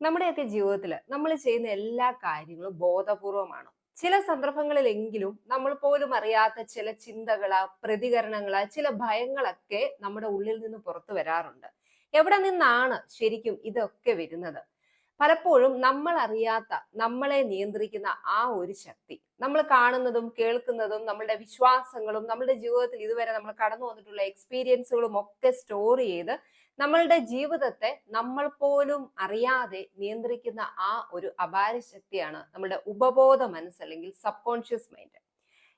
നമ്മുടെയൊക്കെ ജീവിതത്തിൽ നമ്മൾ ചെയ്യുന്ന എല്ലാ കാര്യങ്ങളും ബോധപൂർവമാണ്. ചില സന്ദർഭങ്ങളിലെങ്കിലും നമ്മൾ പോലും അറിയാത്ത ചില ചിന്തകള്, പ്രതികരണങ്ങള്, ചില ഭയങ്ങളൊക്കെ നമ്മുടെ ഉള്ളിൽ നിന്ന് പുറത്തു വരാറുണ്ട്. എവിടെ നിന്നാണ് ശരിക്കും ഇതൊക്കെ വരുന്നത്? പലപ്പോഴും നമ്മൾ അറിയാത്ത, നമ്മളെ നിയന്ത്രിക്കുന്ന ആ ഒരു ശക്തി, നമ്മൾ കാണുന്നതും കേൾക്കുന്നതും നമ്മളുടെ വിശ്വാസങ്ങളും നമ്മളുടെ ജീവിതത്തിൽ ഇതുവരെ നമ്മൾ കടന്നു വന്നിട്ടുള്ള എക്സ്പീരിയൻസുകളും ഒക്കെ സ്റ്റോർ ചെയ്ത് നമ്മളുടെ ജീവിതത്തെ നമ്മൾ പോലും അറിയാതെ നിയന്ത്രിക്കുന്ന ആ ഒരു അപാര ശക്തിയാണ് നമ്മുടെ ഉപബോധ മനസ്സ് അല്ലെങ്കിൽ സബ് കോൺഷ്യസ് മൈൻഡ്.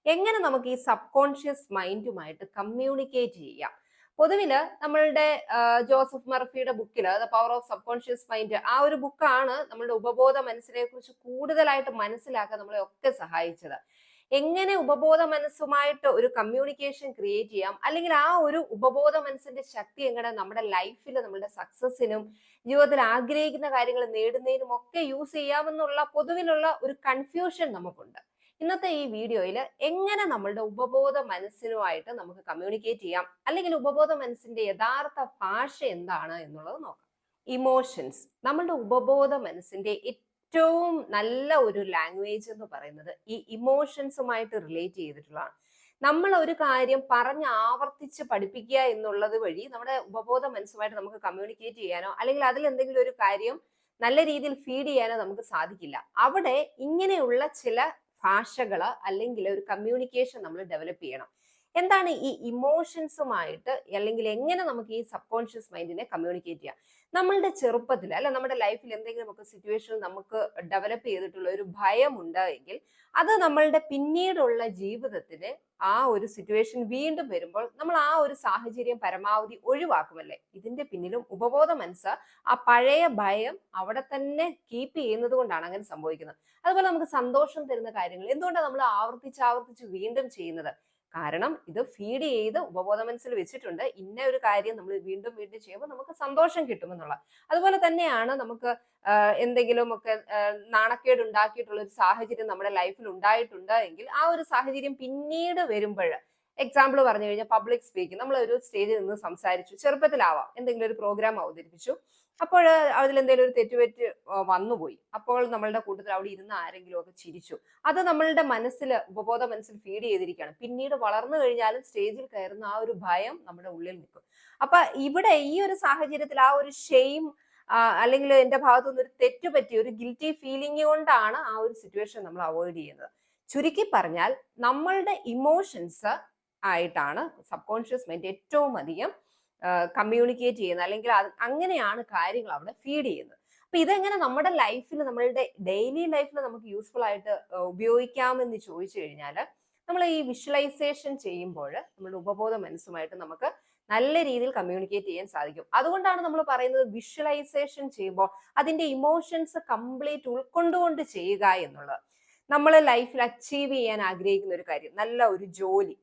എങ്ങനെ നമുക്ക് ഈ സബ് കോൺഷ്യസ് മൈൻഡുമായിട്ട് കമ്മ്യൂണിക്കേറ്റ് ചെയ്യാം? പൊതുവില് നമ്മളുടെ ജോസഫ് മർഫിയുടെ ബുക്കിൽ the power of sub conscious mind, ആ ഒരു ബുക്കാണ് നമ്മളുടെ ഉപബോധ മനസ്സിനെ കുറിച്ച് കൂടുതലായിട്ട് മനസ്സിലാക്കാൻ നമ്മളെ ഒക്കെ സഹായിച്ചത്. എങ്ങനെ ഉപബോധ മനസ്സുമായിട്ട് ഒരു കമ്മ്യൂണിക്കേഷൻ ക്രിയേറ്റ് ചെയ്യാം, അല്ലെങ്കിൽ ആ ഒരു ഉപബോധ മനസ്സിന്റെ ശക്തി എങ്ങനെ നമ്മുടെ ലൈഫിൽ നമ്മുടെ സക്സസിനും ജീവിതത്തിൽ ആഗ്രഹിക്കുന്ന കാര്യങ്ങൾ നേടുന്നതിനും ഒക്കെ യൂസ് ചെയ്യാമെന്നുള്ള പൊതുവിലുള്ള ഒരു കൺഫ്യൂഷൻ നമുക്കുണ്ട്. ഇന്നത്തെ ഈ വീഡിയോയിൽ എങ്ങനെ നമ്മളുടെ ഉപബോധ മനസ്സിനുമായിട്ട് നമുക്ക് കമ്മ്യൂണിക്കേറ്റ് ചെയ്യാം, അല്ലെങ്കിൽ ഉപബോധ മനസ്സിന്റെ യഥാർത്ഥ ഭാഷ എന്താണ് എന്നുള്ളത് നോക്കാം. ഇമോഷൻസ് നമ്മളുടെ ഉപബോധ മനസ്സിന്റെ ഏറ്റവും നല്ല ഒരു ലാംഗ്വേജ് എന്ന് പറയുന്നത് ഈ ഇമോഷൻസുമായിട്ട് റിലേറ്റ് ചെയ്തിട്ടുള്ളതാണ്. നമ്മൾ ഒരു കാര്യം പറഞ്ഞ് ആവർത്തിച്ച് പഠിപ്പിക്കുക എന്നുള്ളത് വഴി നമ്മുടെ ഉപബോധ മനസ്സുമായിട്ട് നമുക്ക് കമ്മ്യൂണിക്കേറ്റ് ചെയ്യാനോ അല്ലെങ്കിൽ അതിൽ എന്തെങ്കിലും ഒരു കാര്യം നല്ല രീതിയിൽ ഫീഡ് ചെയ്യാനോ നമുക്ക് സാധിക്കില്ല. അവിടെ ഇങ്ങനെയുള്ള ചില ഭാഷകള് അല്ലെങ്കിൽ ഒരു കമ്മ്യൂണിക്കേഷൻ നമ്മൾ ഡെവലപ്പ് ചെയ്യണം. എന്താണ് ഈ ഇമോഷൻസുമായിട്ട്, അല്ലെങ്കിൽ എങ്ങനെ നമുക്ക് ഈ സബ് കോൺഷ്യസ് മൈൻഡിനെ കമ്മ്യൂണിക്കേറ്റ് ചെയ്യാം? നമ്മളുടെ ചെറുപ്പത്തിൽ അല്ല നമ്മുടെ ലൈഫിൽ എന്തെങ്കിലും ഒക്കെ സിറ്റുവേഷനിൽ നമുക്ക് ഡെവലപ്പ് ചെയ്തിട്ടുള്ള ഒരു ഭയം ഉണ്ടായെങ്കിൽ അത് നമ്മളുടെ പിന്നീടുള്ള ജീവിതത്തിന് ആ ഒരു സിറ്റുവേഷൻ വീണ്ടും വരുമ്പോൾ നമ്മൾ ആ ഒരു സാഹചര്യം പരമാവധി ഒഴിവാക്കുമല്ലേ? ഇതിന്റെ പിന്നിലും ഉപബോധ മനസ്സ് ആ പഴയ ഭയം അവിടെ തന്നെ കീപ്പ് ചെയ്യുന്നത് കൊണ്ടാണ് അങ്ങനെ സംഭവിക്കുന്നത്. അതുപോലെ നമുക്ക് സന്തോഷം തരുന്ന കാര്യങ്ങൾ എന്തുകൊണ്ടാണ് നമ്മൾ ആവർത്തിച്ച് വീണ്ടും ചെയ്യുന്നത്? കാരണം ഇത് ഫീഡ് ചെയ്ത് ഉപബോധ മനസ്സിൽ വെച്ചിട്ടുണ്ട്, ഇന്ന ഒരു കാര്യം നമ്മൾ വീണ്ടും വീണ്ടും ചെയ്യുമ്പോൾ നമുക്ക് സന്തോഷം കിട്ടുമെന്നുള്ള. അതുപോലെ തന്നെയാണ് നമുക്ക് എന്തെങ്കിലും ഒക്കെ നാണക്കേട് ഉണ്ടാക്കിയിട്ടുള്ള ഒരു സാഹചര്യം നമ്മുടെ ലൈഫിൽ ഉണ്ടായിട്ടുണ്ട് എങ്കിൽ ആ ഒരു സാഹചര്യം പിന്നീട് വരുമ്പോൾ, എക്സാമ്പിൾ പറഞ്ഞു കഴിഞ്ഞാൽ പബ്ലിക് സ്പീക്കിംഗ്, നമ്മൾ ഒരു സ്റ്റേജിൽ നിന്ന് സംസാരിച്ചു, ചെറുപ്പത്തിലാവാം, എന്തെങ്കിലും ഒരു പ്രോഗ്രാം അവതരിപ്പിച്ചു, അപ്പോൾ അതിലെന്തെങ്കിലും ഒരു തെറ്റുപറ്റ് വന്നുപോയി, അപ്പോൾ നമ്മളുടെ കൂട്ടത്തിൽ അവിടെ ഇരുന്ന് ആരെങ്കിലും ഒക്കെ ചിരിച്ചു, അത് നമ്മളുടെ മനസ്സിൽ ഉപബോധ മനസ്സിൽ ഫീഡ് ചെയ്തിരിക്കുകയാണ്. പിന്നീട് വളർന്നു കഴിഞ്ഞാലും സ്റ്റേജിൽ കയറുന്ന ആ ഒരു ഭയം നമ്മുടെ ഉള്ളിൽ നിൽക്കും. അപ്പൊ ഇവിടെ ഈ ഒരു സാഹചര്യത്തിൽ ആ ഒരു ഷെയിം അല്ലെങ്കിൽ എന്റെ ഭാഗത്തു നിന്ന് ഒരു തെറ്റ് പറ്റി ഒരു ഗിൽറ്റി ഫീലിംഗ് കൊണ്ടാണ് ആ ഒരു സിറ്റുവേഷൻ നമ്മൾ അവോയ്ഡ് ചെയ്യുന്നത്. ചുരുക്കി പറഞ്ഞാൽ നമ്മളുടെ ഇമോഷൻസ് ആയിട്ടാണ് സബ് കോൺഷ്യസ് മൈൻഡ് ഏറ്റവും അധികം കമ്മ്യൂണിക്കേറ്റ് ചെയ്യുന്നത്, അല്ലെങ്കിൽ അങ്ങനെയാണ് കാര്യങ്ങൾ അവിടെ ഫീഡ് ചെയ്യുന്നത്. അപ്പൊ ഇതെങ്ങനെ നമ്മുടെ ലൈഫിൽ, നമ്മളുടെ ഡെയിലി ലൈഫിൽ നമുക്ക് യൂസ്ഫുൾ ആയിട്ട് ഉപയോഗിക്കാമെന്ന് ചോദിച്ചു കഴിഞ്ഞാൽ, നമ്മൾ ഈ വിഷ്വലൈസേഷൻ ചെയ്യുമ്പോൾ നമ്മുടെ ഉപബോധ മനസ്സുമായിട്ട് നമുക്ക് നല്ല രീതിയിൽ കമ്മ്യൂണിക്കേറ്റ് ചെയ്യാൻ സാധിക്കും. അതുകൊണ്ടാണ് നമ്മൾ പറയുന്നത് വിഷ്വലൈസേഷൻ ചെയ്യുമ്പോൾ അതിന്റെ ഇമോഷൻസ് കംപ്ലീറ്റ് ഉൾക്കൊണ്ടുകൊണ്ട് ചെയ്യുക എന്നുള്ളത്. നമ്മൾ ലൈഫിൽ അച്ചീവ് ചെയ്യാൻ ആഗ്രഹിക്കുന്ന ഒരു കാര്യം, നല്ല ഒരു ജോലി,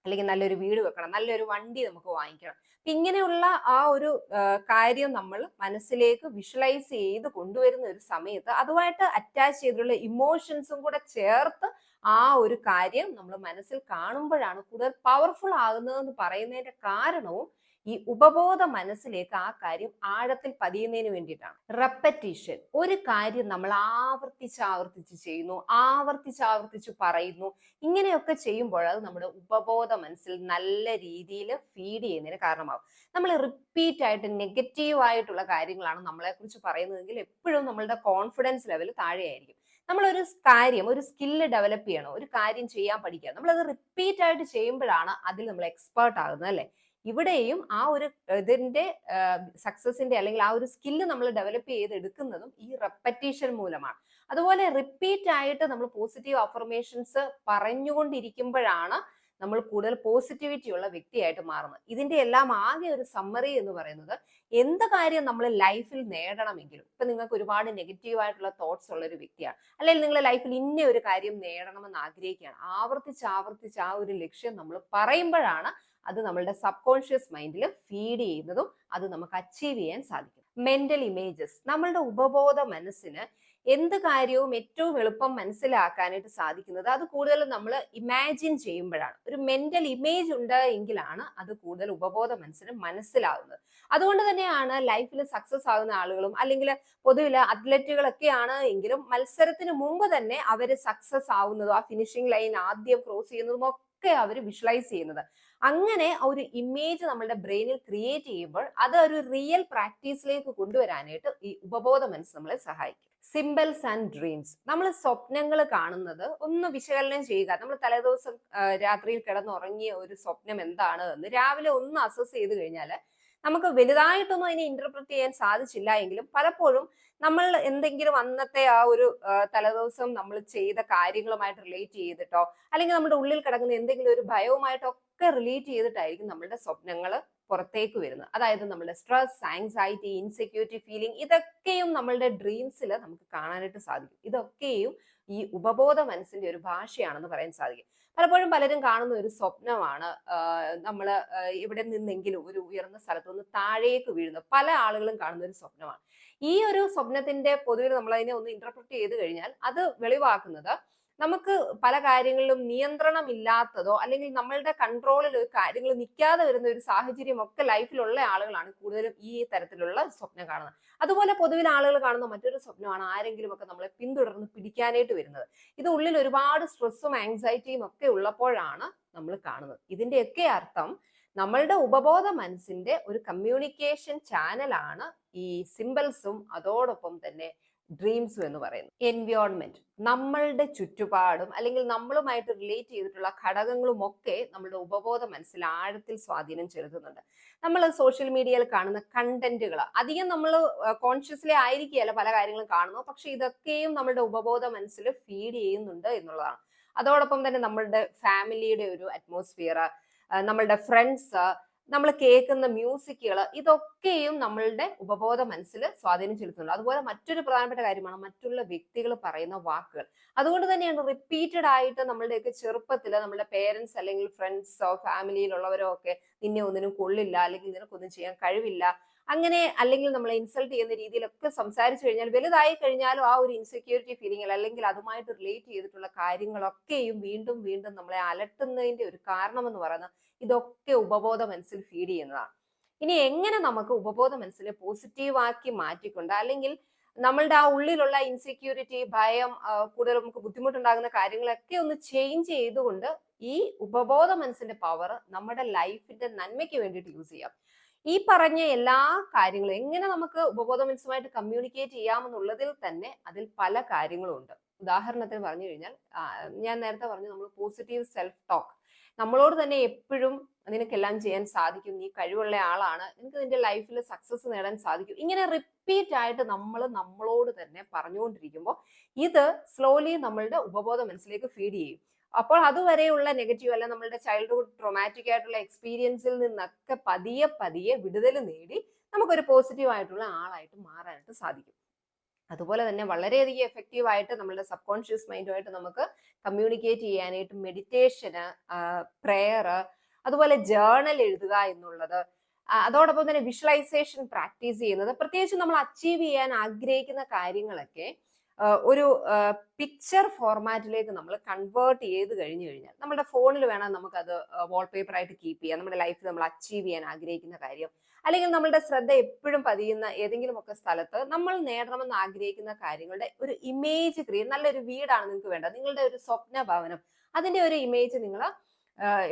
അല്ലെങ്കിൽ നല്ലൊരു വീട് വെക്കണം, നല്ലൊരു വണ്ടി നമുക്ക് വാങ്ങിക്കണം, ഇങ്ങനെയുള്ള ആ ഒരു കാര്യം നമ്മൾ മനസ്സിലേക്ക് വിഷ്വലൈസ് ചെയ്ത് കൊണ്ടുവരുന്ന ഒരു സമയത്ത് അതുമായിട്ട് അറ്റാച്ച് ചെയ്തിട്ടുള്ള ഇമോഷൻസും കൂടെ ചേർത്ത് ആ ഒരു കാര്യം നമ്മൾ മനസ്സിൽ കാണുമ്പോഴാണ് കൂടുതൽ പവർഫുൾ ആകുന്നതെന്ന് പറയുന്നതിന്റെ കാരണവും ഈ ഉപബോധ മനസ്സിലേക്ക് ആ കാര്യം ആഴത്തിൽ പതിയുന്നതിന് വേണ്ടിയിട്ടാണ്. റെപ്പറ്റീഷൻ, ഒരു കാര്യം നമ്മൾ ആവർത്തിച്ച് ചെയ്യുന്നു, ആവർത്തിച്ച് പറയുന്നു, ഇങ്ങനെയൊക്കെ ചെയ്യുമ്പോൾ അത് നമ്മുടെ ഉപബോധ മനസ്സിൽ നല്ല രീതിയിൽ ഫീഡ് ചെയ്യുന്നതിന് കാരണമാകും. നമ്മൾ റിപ്പീറ്റ് ആയിട്ട് നെഗറ്റീവ് ആയിട്ടുള്ള കാര്യങ്ങളാണ് നമ്മളെ കുറിച്ച് പറയുന്നതെങ്കിൽ എപ്പോഴും നമ്മളുടെ കോൺഫിഡൻസ് ലെവൽ താഴെയായിരിക്കും. നമ്മളൊരു കാര്യം, ഒരു സ്കില്ല് ഡെവലപ്പ് ചെയ്യണം, ഒരു കാര്യം ചെയ്യാൻ പഠിക്കുക, നമ്മളത് റിപ്പീറ്റ് ആയിട്ട് ചെയ്യുമ്പോഴാണ് അതിൽ നമ്മൾ എക്സ്പേർട്ട് ആകുന്നത്, അല്ലെ? ഇവിടെയും ആ ഒരു ഇതിന്റെ സക്സസിന്റെ അല്ലെങ്കിൽ ആ ഒരു സ്കില്ല് നമ്മൾ ഡെവലപ്പ് ചെയ്തെടുക്കുന്നതും ഈ റെപ്പറ്റീഷൻ മൂലമാണ്. അതുപോലെ റിപ്പീറ്റ് ആയിട്ട് നമ്മൾ പോസിറ്റീവ് അഫർമേഷൻസ് പറഞ്ഞുകൊണ്ടിരിക്കുമ്പോഴാണ് നമ്മൾ കൂടുതൽ പോസിറ്റിവിറ്റി ഉള്ള വ്യക്തിയായിട്ട് മാറുന്നത്. ഇതിന്റെ എല്ലാം ആകെ ഒരു സമ്മറി എന്ന് പറയുന്നത്, എന്ത് കാര്യം നമ്മൾ ലൈഫിൽ നേടണമെങ്കിലും, ഇപ്പൊ നിങ്ങൾക്ക് ഒരുപാട് നെഗറ്റീവ് ആയിട്ടുള്ള തോട്ട്സ് ഉള്ള ഒരു വ്യക്തിയാണ്, അല്ലെങ്കിൽ നിങ്ങൾ ലൈഫിൽ ഇന്ന ഒരു കാര്യം നേടണമെന്ന് ആഗ്രഹിക്കുകയാണ്, ആവർത്തിച്ച് ആ ഒരു ലക്ഷ്യം നമ്മൾ പറയുമ്പോഴാണ് അത് നമ്മളുടെ സബ് കോൺഷ്യസ് മൈൻഡിൽ ഫീഡ് ചെയ്യുന്നതും അത് നമുക്ക് അച്ചീവ് ചെയ്യാൻ സാധിക്കും. Mental images. നമ്മളുടെ ഉപബോധ മനസ്സിന് എന്ത് കാര്യവും ഏറ്റവും എളുപ്പം മനസ്സിലാക്കാനായിട്ട് സാധിക്കുന്നത് അത് കൂടുതലും നമ്മൾ ഇമാജിൻ ചെയ്യുമ്പോഴാണ്. ഒരു മെന്റൽ ഇമേജ് ഉണ്ട് എങ്കിലാണ് അത് കൂടുതൽ ഉപബോധ മനസ്സിന് മനസ്സിലാവുന്നത്. അതുകൊണ്ട് തന്നെയാണ് ലൈഫിൽ സക്സസ് ആകുന്ന ആളുകളും അല്ലെങ്കിൽ പൊതുവിൽ അത്ലറ്റുകളൊക്കെ ആണ് എങ്കിലും മത്സരത്തിന് മുമ്പ് തന്നെ അവർ സക്സസ് ആവുന്നതും ആ ഫിനിഷിംഗ് ലൈൻ ആദ്യം ക്രോസ് ചെയ്യുന്നതും ഒക്കെ അവർ വിഷ്വലൈസ് ചെയ്യുന്നത്. അങ്ങനെ ഒരു ഇമേജ് നമ്മളുടെ ബ്രെയിനിൽ ക്രിയേറ്റ് ചെയ്യുമ്പോൾ അത് ഒരു റിയൽ പ്രാക്ടീസിലേക്ക് കൊണ്ടുവരാനായിട്ട് ഈ ഉപബോധ മനസ്സ് നമ്മളെ സഹായിക്കും. Symbols and dreams. നമ്മൾ സ്വപ്നങ്ങൾ കാണുന്നത് ഒന്ന് വിശകലനം ചെയ്യുക. നമ്മൾ തലേദിവസം രാത്രിയിൽ കിടന്നുറങ്ങിയ ഒരു സ്വപ്നം എന്താണ് എന്ന് രാവിലെ ഒന്ന് അസസ് ചെയ്ത് കഴിഞ്ഞാൽ നമുക്ക് വലുതായിട്ടൊന്നും അതിനെ ഇന്റർപ്രറ്റ് ചെയ്യാൻ സാധിച്ചില്ല എങ്കിലും പലപ്പോഴും നമ്മൾ എന്തെങ്കിലും അന്നത്തെ ആ ഒരു തലേദിവസം നമ്മൾ ചെയ്ത കാര്യങ്ങളുമായിട്ട് റിലേറ്റ് ചെയ്തിട്ടോ അല്ലെങ്കിൽ നമ്മുടെ ഉള്ളിൽ കിടക്കുന്ന എന്തെങ്കിലും ഒരു ഭയവുമായിട്ടോ ഒക്കെ റിലേറ്റ് ചെയ്തിട്ടായിരിക്കും നമ്മളുടെ സ്വപ്നങ്ങൾ പുറത്തേക്ക് വരുന്നത്. അതായത് നമ്മുടെ സ്ട്രെസ്, ആങ്സൈറ്റി, ഇൻസെക്യൂരിറ്റി ഫീലിംഗ് ഇതൊക്കെയും നമ്മളുടെ ഡ്രീംസിൽ നമുക്ക് കാണാനായിട്ട് സാധിക്കും. ഇതൊക്കെയും ഈ ഉപബോധ മനസ്സിന്റെ ഒരു ഭാഷയാണെന്ന് പറയാൻ സാധിക്കും. പലപ്പോഴും പലരും കാണുന്ന ഒരു സ്വപ്നമാണ് നമ്മൾ ഇവിടെ നിന്നെങ്കിലും ഒരു ഉയർന്ന സ്ഥലത്ത് നിന്ന് താഴേക്ക് വീഴുന്നത്. പല ആളുകളും കാണുന്ന ഒരു സ്വപ്നമാണ്. ഈ ഒരു സ്വപ്നത്തിന്റെ പൊതുവിൽ നമ്മൾ അതിനെ ഒന്ന് ഇന്റർപ്രറ്റ് ചെയ്ത് കഴിഞ്ഞാൽ അത് വെളിവാക്കുന്നത് നമുക്ക് പല കാര്യങ്ങളിലും നിയന്ത്രണമില്ലാത്തതോ അല്ലെങ്കിൽ നമ്മളുടെ കൺട്രോളിൽ കാര്യങ്ങൾ നിൽക്കാതെ വരുന്ന ഒരു സാഹചര്യം ഒക്കെ ലൈഫിലുള്ള ആളുകളാണ് കൂടുതലും ഈ തരത്തിലുള്ള സ്വപ്നം കാണുന്നത്. അതുപോലെ പൊതുവിൽ ആളുകൾ കാണുന്ന മറ്റൊരു സ്വപ്നമാണ് ആരെങ്കിലും ഒക്കെ നമ്മളെ പിന്തുടർന്ന് പിടിക്കാനായിട്ട് വരുന്നത്. ഇത് ഉള്ളിൽ ഒരുപാട് സ്ട്രെസ്സും ആങ്സൈറ്റിയും ഒക്കെ ഉള്ളപ്പോഴാണ് നമ്മൾ കാണുന്നത്. ഇതിന്റെയൊക്കെ അർത്ഥം നമ്മളുടെ ഉപബോധ മനസ്സിന്റെ ഒരു കമ്മ്യൂണിക്കേഷൻ ചാനലാണ് ഈ സിംബൽസും അതോടൊപ്പം തന്നെ ഡ്രീംസും എന്ന് പറയുന്നത്. എൻവയോൺമെന്റ്, നമ്മളുടെ ചുറ്റുപാടും അല്ലെങ്കിൽ നമ്മളുമായിട്ട് റിലേറ്റ് ചെയ്തിട്ടുള്ള ഘടകങ്ങളും ഒക്കെ നമ്മുടെ ഉപബോധ മനസ്സിൽ ആഴത്തിൽ സ്വാധീനം ചെലുത്തുന്നുണ്ട്. നമ്മൾ സോഷ്യൽ മീഡിയയിൽ കാണുന്ന കണ്ടന്റുകൾ അധികം നമ്മൾ കോൺഷ്യസ്ലി ആയിരിക്കുകയല്ല പല കാര്യങ്ങളും കാണുന്നു, പക്ഷെ ഇതൊക്കെയും നമ്മുടെ ഉപബോധ മനസ്സിൽ ഫീഡ് ചെയ്യുന്നുണ്ട് എന്നുള്ളതാണ്. അതോടൊപ്പം തന്നെ നമ്മളുടെ ഫാമിലിയുടെ ഒരു അറ്റ്മോസ്ഫിയർ, നമ്മളുടെ ഫ്രണ്ട്സ്, നമ്മൾ കേൾക്കുന്ന മ്യൂസിക്കുകൾ ഇതൊക്കെയും നമ്മളുടെ ഉപബോധ മനസ്സിൽ സ്വാധീനം ചെലുത്തുന്നുണ്ട്. അതുപോലെ മറ്റൊരു പ്രധാനപ്പെട്ട കാര്യമാണ് മറ്റുള്ള വ്യക്തികൾ പറയുന്ന വാക്കുകൾ. അതുകൊണ്ട് തന്നെയാണ് റിപ്പീറ്റഡ് ആയിട്ട് നമ്മളുടെയൊക്കെ ചെറുപ്പത്തിൽ നമ്മുടെ പേരൻസ് അല്ലെങ്കിൽ ഫ്രണ്ട്സോ ഫാമിലിയിലുള്ളവരോ ഒക്കെ നിന്നെ ഒന്നിനും കൊള്ളില്ല അല്ലെങ്കിൽ നിനക്കൊന്നും ചെയ്യാൻ കഴിവില്ല അങ്ങനെ അല്ലെങ്കിൽ നമ്മളെ ഇൻസൾട്ട് ചെയ്യുന്ന രീതിയിലൊക്കെ സംസാരിച്ചു കഴിഞ്ഞാൽ വലുതായി കഴിഞ്ഞാലും ആ ഒരു ഇൻസെക്യൂരിറ്റി ഫീലിംഗ് അല്ലെങ്കിൽ അതുമായിട്ട് റിലേറ്റ് ചെയ്തിട്ടുള്ള കാര്യങ്ങളൊക്കെയും വീണ്ടും വീണ്ടും നമ്മളെ അലട്ടുന്നതിന്റെ ഒരു കാരണം എന്ന് പറയുന്നത് ഇതൊക്കെ ഉപബോധ മനസ്സിൽ ഫീഡ് ചെയ്യുന്നതാണ്. ഇനി എങ്ങനെ നമുക്ക് ഉപബോധ മനസ്സിനെ പോസിറ്റീവാക്കി മാറ്റിക്കൊണ്ട് അല്ലെങ്കിൽ നമ്മളുടെ ആ ഉള്ളിലുള്ള ഇൻസെക്യൂരിറ്റി, ഭയം, കൂടുതൽ നമുക്ക് ബുദ്ധിമുട്ടുണ്ടാകുന്ന കാര്യങ്ങളൊക്കെ ഒന്ന് ചേഞ്ച് ചെയ്തുകൊണ്ട് ഈ ഉപബോധ മനസ്സിന്റെ പവർ നമ്മുടെ ലൈഫിന്റെ നന്മയ്ക്ക് വേണ്ടിയിട്ട് യൂസ് ചെയ്യാം. ഈ പറഞ്ഞ എല്ലാ കാര്യങ്ങളും എങ്ങനെ നമുക്ക് ഉപബോധ മനസ്സുമായിട്ട് കമ്മ്യൂണിക്കേറ്റ് ചെയ്യാമെന്നുള്ളതിൽ തന്നെ അതിൽ പല കാര്യങ്ങളും ഉണ്ട്. ഉദാഹരണത്തിന് പറഞ്ഞു കഴിഞ്ഞാൽ ഞാൻ നേരത്തെ പറഞ്ഞു നമ്മൾ പോസിറ്റീവ് സെൽഫ് ടോക്ക്, നമ്മളോട് തന്നെ എപ്പോഴും നിനക്കെല്ലാം ചെയ്യാൻ സാധിക്കും, നീ കഴിവുള്ള ആളാണ്, നിനക്ക് നിന്റെ ലൈഫിൽ സക്സസ് നേടാൻ സാധിക്കും, ഇങ്ങനെ റിപ്പീറ്റ് ആയിട്ട് നമ്മളോട് തന്നെ പറഞ്ഞുകൊണ്ടിരിക്കുമ്പോൾ ഇത് സ്ലോലി നമ്മളുടെ ഉപബോധ മനസ്സിലേക്ക് ഫീഡ് ചെയ്യും. അപ്പോൾ അതുവരെയുള്ള നെഗറ്റീവ് അല്ല നമ്മളുടെ ചൈൽഡ്ഹുഡ് ട്രോമാറ്റിക് ആയിട്ടുള്ള എക്സ്പീരിയൻസിൽ നിന്നൊക്കെ പതിയെ പതിയെ വിടുതൽ നേടി നമുക്കൊരു പോസിറ്റീവ് ആയിട്ടുള്ള ആളായിട്ട് മാറാനായിട്ട് സാധിക്കും. അതുപോലെ തന്നെ വളരെയധികം എഫക്റ്റീവ് ആയിട്ട് നമ്മളുടെ സബ് കോൺഷ്യസ് മൈൻഡുമായിട്ട് നമുക്ക് കമ്മ്യൂണിക്കേറ്റ് ചെയ്യാനായിട്ട് മെഡിറ്റേഷന്, പ്രെയർ, അതുപോലെ ജേർണൽ എഴുതുക എന്നുള്ളത്, അതോടൊപ്പം തന്നെ വിഷ്വലൈസേഷൻ പ്രാക്ടീസ് ചെയ്യുന്നത്, പ്രത്യേകിച്ച് നമ്മൾ അച്ചീവ് ചെയ്യാൻ ആഗ്രഹിക്കുന്ന കാര്യങ്ങളൊക്കെ ഒരു പിക്ചർ ഫോർമാറ്റിലേക്ക് നമ്മൾ കൺവേർട്ട് ചെയ്ത് കഴിഞ്ഞാൽ നമ്മുടെ ഫോണിൽ വേണം നമുക്കത് വാൾപേപ്പർ ആയിട്ട് കീപ്പ് ചെയ്യാം. നമ്മുടെ ലൈഫിൽ നമ്മൾ അച്ചീവ് ചെയ്യാൻ ആഗ്രഹിക്കുന്ന കാര്യം അല്ലെങ്കിൽ നമ്മളുടെ ശ്രദ്ധ എപ്പോഴും പതിയുന്ന ഏതെങ്കിലും ഒക്കെ സ്ഥലത്ത് നമ്മൾ നേടണമെന്ന് ആഗ്രഹിക്കുന്ന കാര്യങ്ങളുടെ ഒരു ഇമേജ് ക്രിയേറ്റ്. നല്ലൊരു വീടാണ് നിങ്ങൾക്ക് വേണ്ടത്, നിങ്ങളുടെ ഒരു സ്വപ്ന ഭവനം, അതിന്റെ ഒരു ഇമേജ് നിങ്ങൾ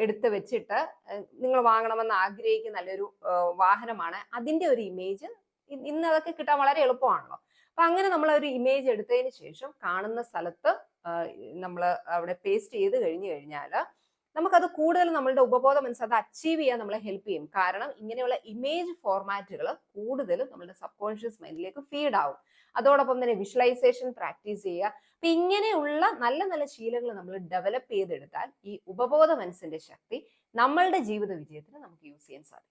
എടുത്ത് വെച്ചിട്ട് നിങ്ങൾ വാങ്ങണമെന്ന് ആഗ്രഹിക്കുന്ന നല്ലൊരു വാഹനമാണ്, അതിന്റെ ഒരു ഇമേജ് ഇന്ന് അതൊക്കെ കിട്ടാൻ വളരെ എളുപ്പമാണല്ലോ. അപ്പൊ അങ്ങനെ നമ്മൾ ഒരു ഇമേജ് എടുത്തതിന് ശേഷം കാണുന്ന സ്ഥലത്ത് നമ്മൾ അവിടെ പേസ്റ്റ് ചെയ്ത് കഴിഞ്ഞാൽ നമുക്കത് കൂടുതൽ നമ്മളുടെ ഉപബോധ മനസ്സ് അത് അച്ചീവ് ചെയ്യാൻ നമ്മളെ ഹെൽപ്പ് ചെയ്യും. കാരണം ഇങ്ങനെയുള്ള ഇമേജ് ഫോർമാറ്റുകൾ കൂടുതലും നമ്മുടെ സബ് കോൺഷ്യസ് മൈൻഡിലേക്ക് ഫീഡ് ആവും. അതോടൊപ്പം തന്നെ വിഷ്വലൈസേഷൻ പ്രാക്ടീസ് ചെയ്യുക. അപ്പൊ ഇങ്ങനെയുള്ള നല്ല നല്ല ശീലങ്ങൾ നമ്മൾ ഡെവലപ്പ് ചെയ്തെടുത്താൽ ഈ ഉപബോധ മനസ്സിന്റെ ശക്തി നമ്മളുടെ ജീവിത വിജയത്തിന് നമുക്ക് യൂസ് ചെയ്യാൻ സാധിക്കും.